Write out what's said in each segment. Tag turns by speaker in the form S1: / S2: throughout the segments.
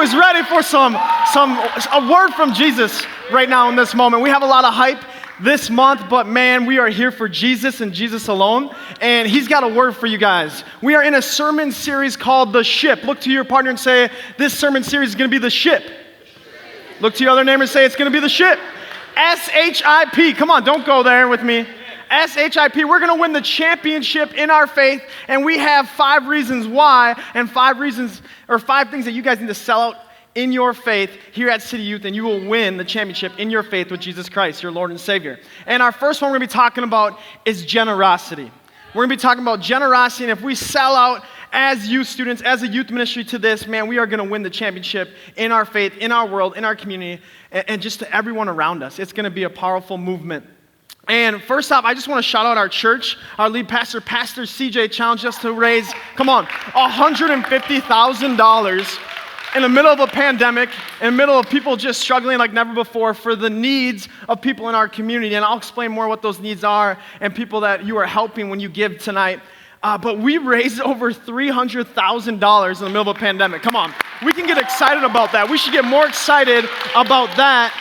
S1: is ready for a word from Jesus right now in this moment? We have a lot of hype this month, but man, we are here for Jesus and Jesus alone, and he's got a word for you guys. We are in a sermon series called The Ship. Look to your partner and say, this sermon series is going to be The Ship. Look to your other neighbor and say, it's going to be The Ship. S-H-I-P. Come on, don't go there with me. S-H-I-P. We're going to win the championship in our faith, and we have 5 reasons why, and 5 things that you guys need to sell out in your faith here at City Youth, and you will win the championship in your faith with Jesus Christ, your Lord and Savior. And our first one we're going to be talking about is generosity. We're going to be talking about generosity, and if we sell out as youth students, as a youth ministry to this, man, we are going to win the championship in our faith, in our world, in our community, and just to everyone around us. It's going to be a powerful movement. And first off, I just want to shout out our church. Our lead pastor, Pastor CJ, challenged us to raise, $150,000 in the middle of a pandemic, in the middle of people just struggling like never before for the needs of people in our community. And I'll explain more what those needs are and people that you are helping when you give tonight. But we raised over $300,000 in the middle of a pandemic. Come on, we can get excited about that. We should get more excited about that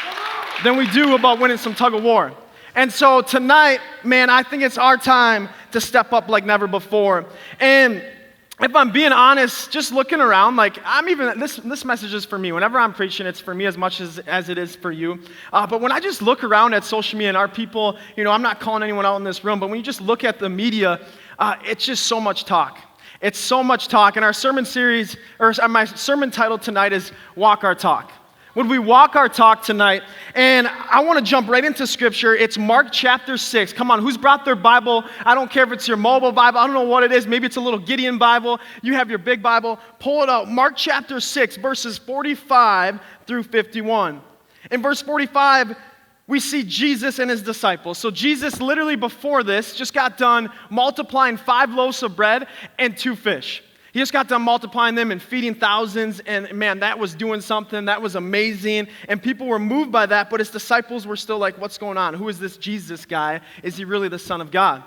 S1: than we do about winning some tug of war. And so tonight, man, I think it's our time to step up like never before. And if I'm being honest, just looking around, this message is for me. Whenever I'm preaching, it's for me as much as it is for you. But when I just look around at social media and our people, I'm not calling anyone out in this room, but when you just look at the media, it's just so much talk. It's so much talk. And our sermon series, or my sermon title tonight is Walk Our Talk. Would we walk our talk tonight? And I want to jump right into scripture. It's Mark chapter 6. Come on, who's brought their Bible? I don't care if it's your mobile Bible. I don't know what it is. Maybe it's a little Gideon Bible. You have your big Bible. Pull it out. Mark chapter 6, verses 45 through 51. In verse 45, we see Jesus and his disciples. So Jesus literally before this just got done multiplying 5 loaves of bread and 2 fish. He just got done multiplying them and feeding thousands, and man, that was doing something. That was amazing, and people were moved by that, but his disciples were still like, what's going on? Who is this Jesus guy? Is he really the Son of God?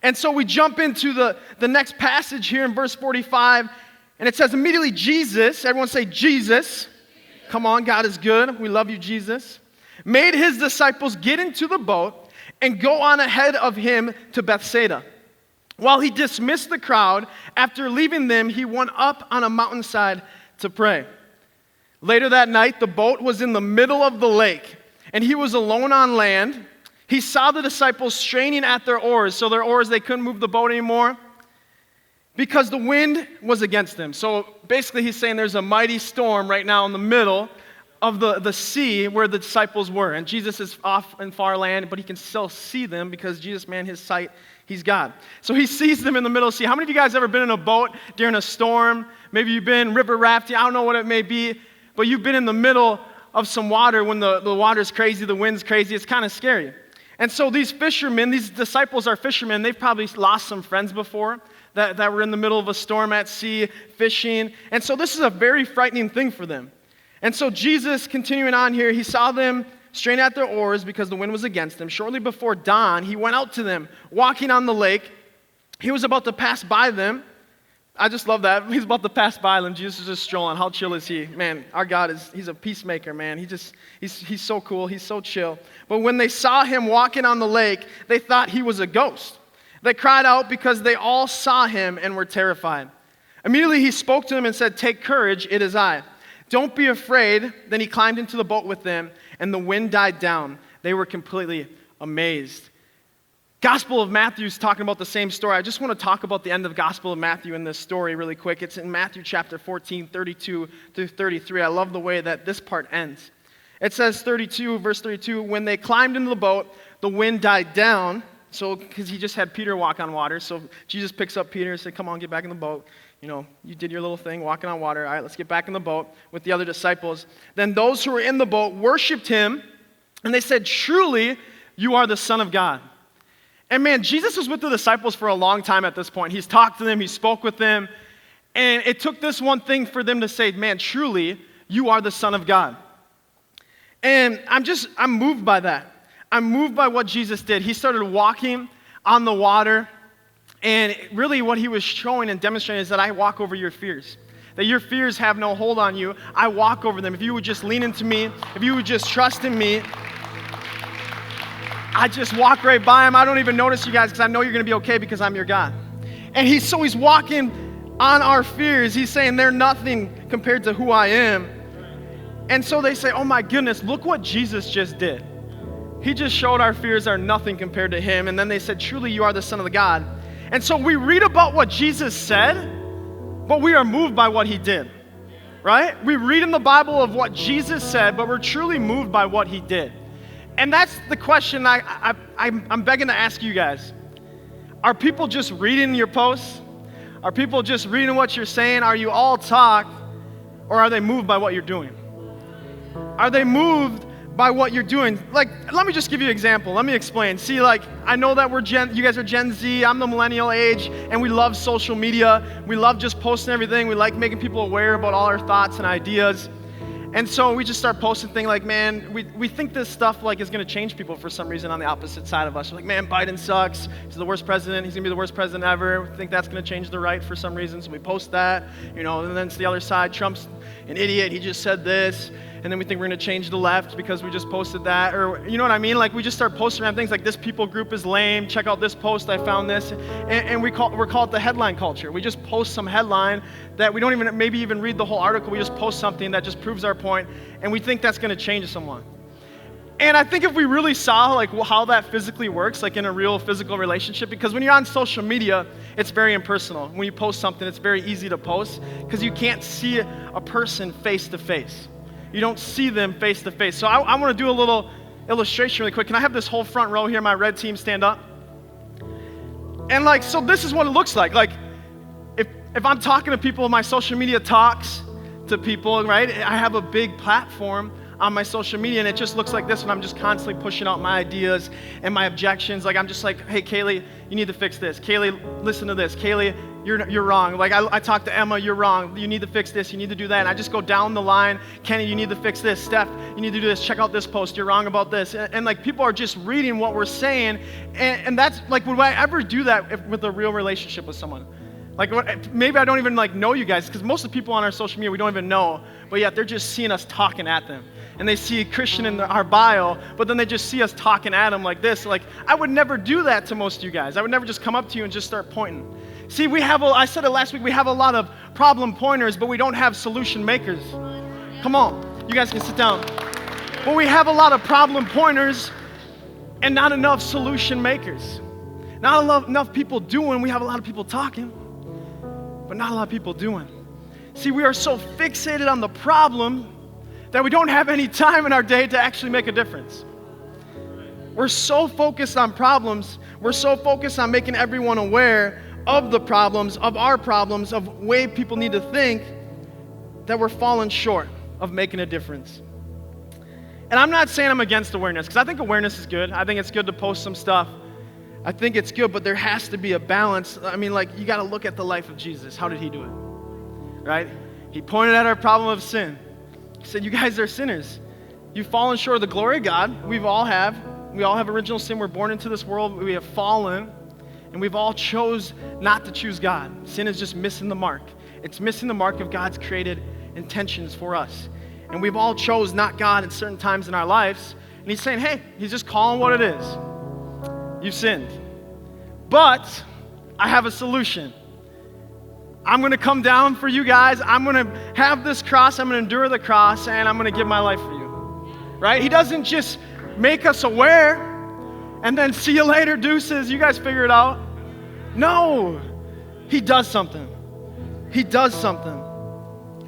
S1: And so we jump into the next passage here in verse 45, and it says, immediately Jesus, everyone say Jesus. Come on, God is good. We love you, Jesus. Made his disciples get into the boat and go on ahead of him to Bethsaida. While he dismissed the crowd, after leaving them, he went up on a mountainside to pray. Later that night, the boat was in the middle of the lake, and he was alone on land. He saw the disciples straining at their oars. So their oars, they couldn't move the boat anymore because the wind was against them. So basically he's saying there's a mighty storm right now in the middle of the sea where the disciples were. And Jesus is off in far land, but he can still see them because Jesus, man, his sight, he's God. So he sees them in the middle of the sea. How many of you guys ever been in a boat during a storm? Maybe you've been river rafting. I don't know what it may be, but you've been in the middle of some water when the water's crazy, the wind's crazy. It's kind of scary. And so these fishermen, these disciples are fishermen. They've probably lost some friends before that were in the middle of a storm at sea fishing. And so this is a very frightening thing for them. And so Jesus, continuing on here, he saw them straining at their oars because the wind was against them. Shortly before dawn, he went out to them, walking on the lake. He was about to pass by them. I just love that. He's about to pass by them. Jesus is just strolling. How chill is he? Man, our God he's a peacemaker, man. He's so cool. He's so chill. But when they saw him walking on the lake, they thought he was a ghost. They cried out because they all saw him and were terrified. Immediately he spoke to them and said, "Take courage, it is I. Don't be afraid." Then he climbed into the boat with them, and the wind died down. They were completely amazed. Gospel of Matthew is talking about the same story. I just want to talk about the end of Gospel of Matthew in this story really quick. It's in Matthew chapter 14, 32 through 33. I love the way that this part ends. It says verse 32, when they climbed into the boat, the wind died down. So, because he just had Peter walk on water. So Jesus picks up Peter and said, "Come on, get back in the boat. You did your little thing, walking on water. All right, let's get back in the boat with the other disciples." Then those who were in the boat worshiped him, and they said, "Truly, you are the Son of God." And man, Jesus was with the disciples for a long time at this point. He's talked to them, he spoke with them, and it took this one thing for them to say, "Man, truly, you are the Son of God." And I'm moved by that. I'm moved by what Jesus did. He started walking on the water. And really what he was showing and demonstrating is that I walk over your fears. that your fears have no hold on you. I walk over them. If you would just lean into me, if you would just trust in me, I just walk right by them. I don't even notice you guys because I know you're going to be okay because I'm your God. And he's walking on our fears. He's saying they're nothing compared to who I am. And so they say, oh my goodness, look what Jesus just did. He just showed our fears are nothing compared to him. And then they said, truly you are the Son of the God. And so we read about what Jesus said, but we are moved by what he did, right? We read in the Bible of what Jesus said, but we're truly moved by what he did. And that's the question I'm begging to ask you guys. Are people just reading your posts? Are people just reading what you're saying? Are you all talk, or are they moved by what you're doing? Are they moved by what you're doing? Like, let me just give you an example. Let me explain. See, like, I know that you guys are Gen Z, I'm the millennial age, and we love social media. We love just posting everything. We like making people aware about all our thoughts and ideas. And so we just start posting things like, man, we think this stuff like is going to change people for some reason on the opposite side of us. We're like, man, Biden sucks. He's the worst president. He's going to be the worst president ever. We think that's going to change the right for some reason. So we post that, and then it's the other side. Trump's an idiot. He just said this. And then we think we're going to change the left because we just posted that. Or, you know what I mean? Like, we just start posting around things like, this people group is lame. Check out this post. I found this. And we're called the headline culture. We just post some headline that we don't even read the whole article. We just post something that just proves our point, and we think that's going to change someone. And I think if we really saw like how that physically works, like in a real physical relationship, because when you're on social media, it's very impersonal. When you post something, it's very easy to post because you can't see a person face to face. You don't see them face to face. So I want to do a little illustration really quick. Can I have this whole front row here, my red team, stand up? And like, so this is what it looks like. Like, if I'm talking to people, my social media talks to people, right? I have a big platform on my social media, and it just looks like this when I'm just constantly pushing out my ideas and my objections. Like, I'm just like, hey, Kaylee, you need to fix this. Kaylee, listen to this. Kaylee, you're wrong. Like, I talk to Emma, you're wrong. You need to fix this. You need to do that. And I just go down the line. Kenny, you need to fix this. Steph, you need to do this. Check out this post. You're wrong about this. And like, people are just reading what we're saying. And that's like, would I ever do that with a real relationship with someone? Like, maybe I don't even like know you guys, because most of the people on our social media we don't even know, but yet they're just seeing us talking at them. And they see Christian in our bio, but then they just see us talking at them like this. Like, I would never do that to most of you guys. I would never just come up to you and just start pointing. See, I said it last week, we have a lot of problem pointers, but we don't have solution makers. Come on, you guys can sit down. But we have a lot of problem pointers and not enough solution makers. Not enough people doing. We have a lot of people talking, but not a lot of people doing. See, we are so fixated on the problem that we don't have any time in our day to actually make a difference. We're so focused on problems, we're so focused on making everyone aware of the problems, of our problems, of way people need to think, that we're falling short of making a difference. And I'm not saying I'm against awareness, because I think awareness is good. I think it's good to post some stuff. I think it's good, but there has to be a balance. I mean, like, you got to look at the life of Jesus. How did he do it? Right? He pointed at our problem of sin. He said, you guys are sinners. You've fallen short of the glory of God. We all have original sin. We're born into this world. We have fallen, and we've all chose not to choose God. Sin is just missing the mark. It's missing the mark of God's created intentions for us. And we've all chose not God at certain times in our lives. And he's saying, hey, he's just calling what it is. You've sinned. But I have a solution. I'm going to come down for you guys. I'm going to have this cross. I'm going to endure the cross, and I'm going to give my life for you. Right? He doesn't just make us aware and then see you later, deuces. You guys figure it out. No. He does something. He does something.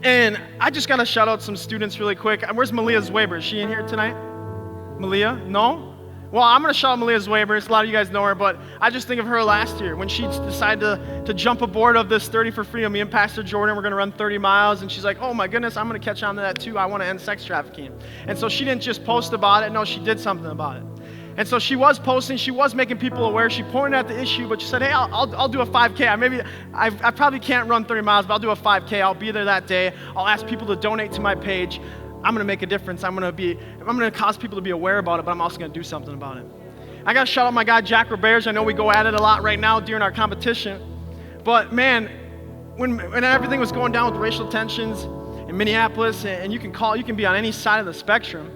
S1: And I just got to shout out some students really quick. Where's Malia Zwaber? Is she in here tonight? Malia? No? Well, I'm going to shout out Malia Zwaber. A lot of you guys know her, but I just think of her last year when she decided to jump aboard of this 30 for Freedom. Me and Pastor Jordan were going to run 30 miles, and she's like, oh my goodness, I'm going to catch on to that too. I want to end sex trafficking. And so she didn't just post about it. No, she did something about it. And so she was posting. She was making people aware. She pointed at the issue, but she said, hey, I'll do a 5K. I probably can't run 30 miles, but I'll do a 5K. I'll be there that day. I'll ask people to donate to my page. I'm going to make a difference. I'm going to cause people to be aware about it, but I'm also going to do something about it. I got to shout out my guy, Jack Roberge. I know we go at it a lot right now during our competition, but man, when everything was going down with racial tensions in Minneapolis, and you can be on any side of the spectrum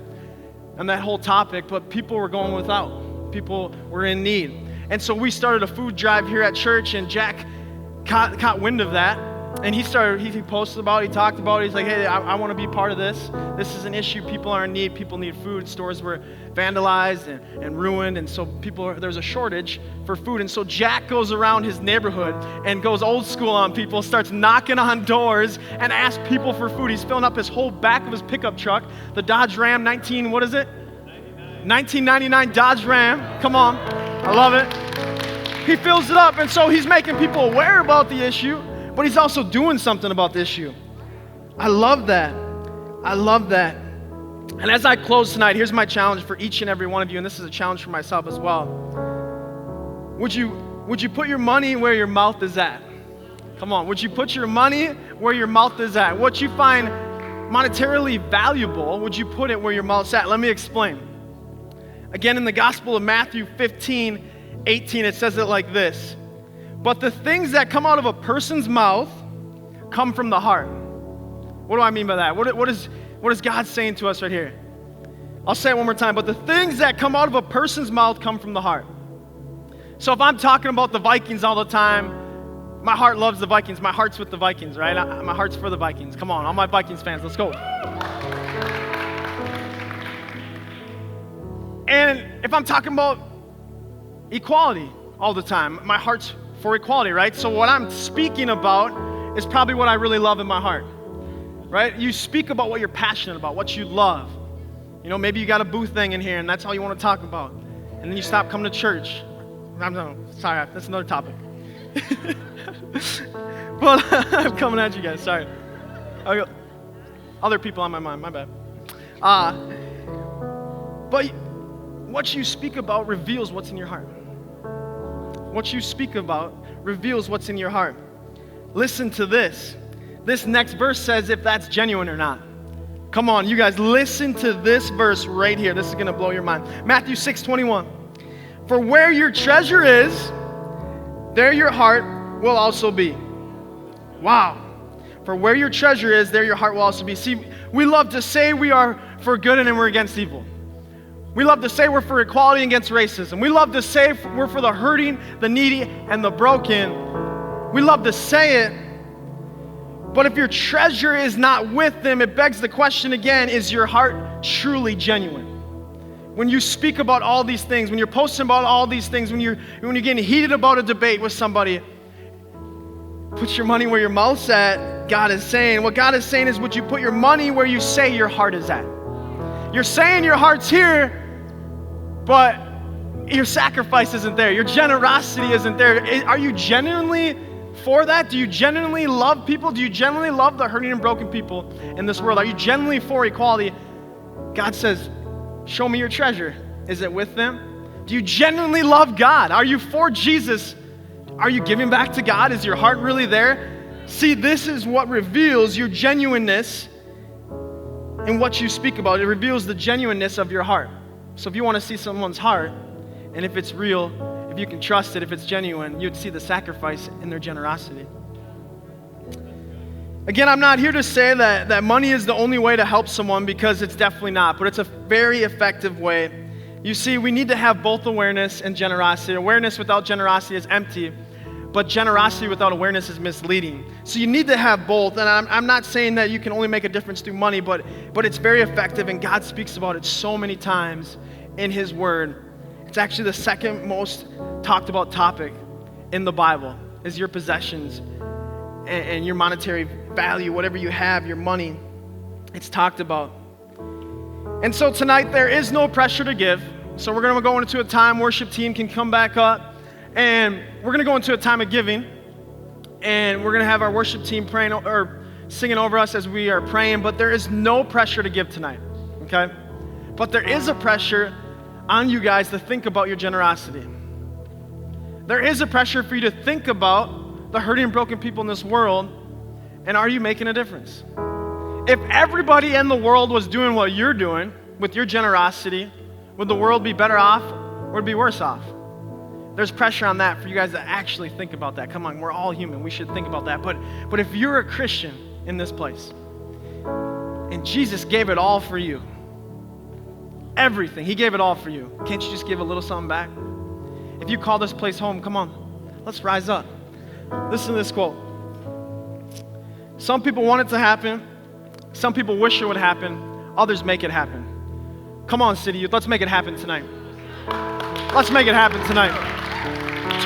S1: on that whole topic, but people were going without. People were in need. And so we started a food drive here at church, and Jack caught wind of that. And he posted about it, he talked about it, he's like, hey, I want to be part of this. This is an issue, people are in need, people need food, stores were vandalized and ruined, and so there's a shortage for food. And so Jack goes around his neighborhood and goes old school on people, starts knocking on doors and asks people for food. He's filling up his whole back of his pickup truck, the Dodge Ram 1999 Dodge Ram, come on, I love it. He fills it up, and so he's making people aware about the issue, but he's also doing something about the issue. I love that. I love that. And as I close tonight, here's my challenge for each and every one of you, and this is a challenge for myself as well. Would you put your money where your mouth is at? Come on, would you put your money where your mouth is at? What you find monetarily valuable, would you put it where your mouth's at? Let me explain. Again, in the Gospel of Matthew 15:18, it says it like this. But the things that come out of a person's mouth come from the heart. What do I mean by that? What is God saying to us right here? I'll say it one more time. But the things that come out of a person's mouth come from the heart. So if I'm talking about the Vikings all the time, my heart loves the Vikings. My heart's with the Vikings, right? My heart's for the Vikings. Come on, all my Vikings fans, let's go. And if I'm talking about equality all the time, my heart's for equality, right? So what I'm speaking about is probably what I really love in my heart, right? You speak about what you're passionate about, what you love. You know, maybe you got a boo thing in here and that's all you want to talk about. And then you stop coming to church. Sorry, that's another topic. But I'm coming at you guys, sorry. Other people on my mind, my bad. But what you speak about reveals what's in your heart. What you speak about reveals what's in your heart. Listen to this. This next verse says if that's genuine or not. Come on, you guys, listen to this verse right here. This is going to blow your mind. Matthew 6:21. For where your treasure is, there your heart will also be. Wow. For where your treasure is, there your heart will also be. See, we love to say we are for good and then we're against evil. We love to say we're for equality against racism. We love to say we're for the hurting, the needy, and the broken. We love to say it, but if your treasure is not with them, it begs the question again, is your heart truly genuine? When you speak about all these things, when you're posting about all these things, when you're getting heated about a debate with somebody, put your money where your mouth's at, God is saying. What God is saying is, would you put your money where you say your heart is at? You're saying your heart's here, but your sacrifice isn't there. Your generosity isn't there. Are you genuinely for that? Do you genuinely love people? Do you genuinely love the hurting and broken people in this world? Are you genuinely for equality? God says, show me your treasure. Is it with them? Do you genuinely love God? Are you for Jesus? Are you giving back to God? Is your heart really there? See, this is what reveals your genuineness in what you speak about. It reveals the genuineness of your heart. So if you want to see someone's heart, and if it's real, if you can trust it, if it's genuine, you'd see the sacrifice in their generosity. Again, I'm not here to say that money is the only way to help someone, because it's definitely not, but it's a very effective way. You see, we need to have both awareness and generosity. Awareness without generosity is empty, but generosity without awareness is misleading. So you need to have both, and I'm not saying that you can only make a difference through money, but it's very effective, and God speaks about it so many times in His Word. It's actually the second most talked about topic in the Bible, is your possessions and your monetary value, whatever you have, your money, it's talked about. And so tonight there is no pressure to give. So we're going to go into a time, worship team can come back up, and we're going to go into a time of giving, and we're going to have our worship team praying or singing over us as we are praying, but there is no pressure to give tonight, okay? But there is a pressure on you guys to think about your generosity. There is a pressure for you to think about the hurting and broken people in this world, and are you making a difference? If everybody in the world was doing what you're doing with your generosity, would the world be better off or would it be worse off? There's pressure on that for you guys to actually think about that. Come on, we're all human. We should think about that. But if you're a Christian in this place, and Jesus gave it all for you, everything, he gave it all for you, can't you just give a little something back? If you call this place home, come on, let's rise up. Listen to this quote. Some people want it to happen. Some people wish it would happen. Others make it happen. Come on, City Youth, let's make it happen tonight. Let's make it happen tonight.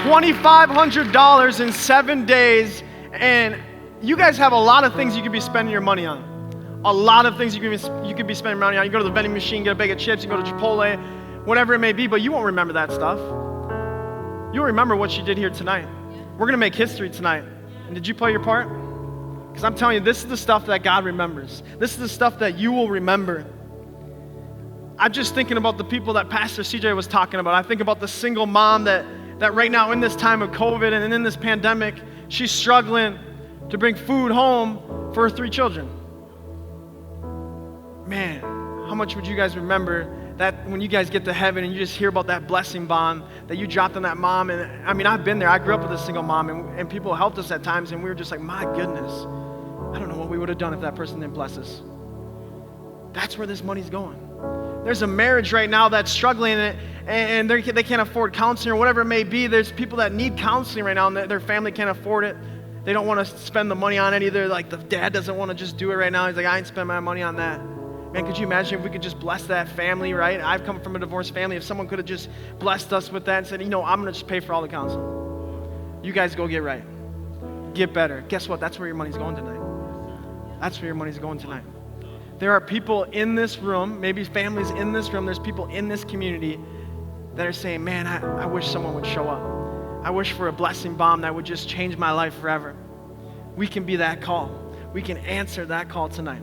S1: $2,500 in 7 days, and you guys have a lot of things you could be spending your money on. A lot of things you could be spending money on. You go to the vending machine, get a bag of chips, you go to Chipotle, whatever it may be, but you won't remember that stuff. You'll remember what you did here tonight. We're going to make history tonight. And did you play your part? Because I'm telling you, this is the stuff that God remembers. This is the stuff that you will remember. I'm just thinking about the people that Pastor CJ was talking about. I think about the single mom that right now in this time of COVID and in this pandemic, she's struggling to bring food home for her 3 children. Man, how much would you guys remember that when you guys get to heaven and you just hear about that blessing bomb that you dropped on that mom? And I mean, I've been there. I grew up with a single mom, and people helped us at times, and we were just like, my goodness, I don't know what we would have done if that person didn't bless us. That's where this money's going. There's a marriage right now that's struggling, and they can't afford counseling or whatever it may be. There's people that need counseling right now, and their family can't afford it. They don't want to spend the money on it either. Like the dad doesn't want to just do it right now. He's like, I ain't spend my money on that. Man, could you imagine if we could just bless that family, right? I've come from a divorced family. If someone could have just blessed us with that and said, I'm going to just pay for all the counseling. You guys go get right. Get better. Guess what? That's where your money's going tonight. That's where your money's going tonight. There are people in this room, maybe families in this room, there's people in this community that are saying, man, I wish someone would show up. I wish for a blessing bomb that would just change my life forever. We can be that call. We can answer that call tonight.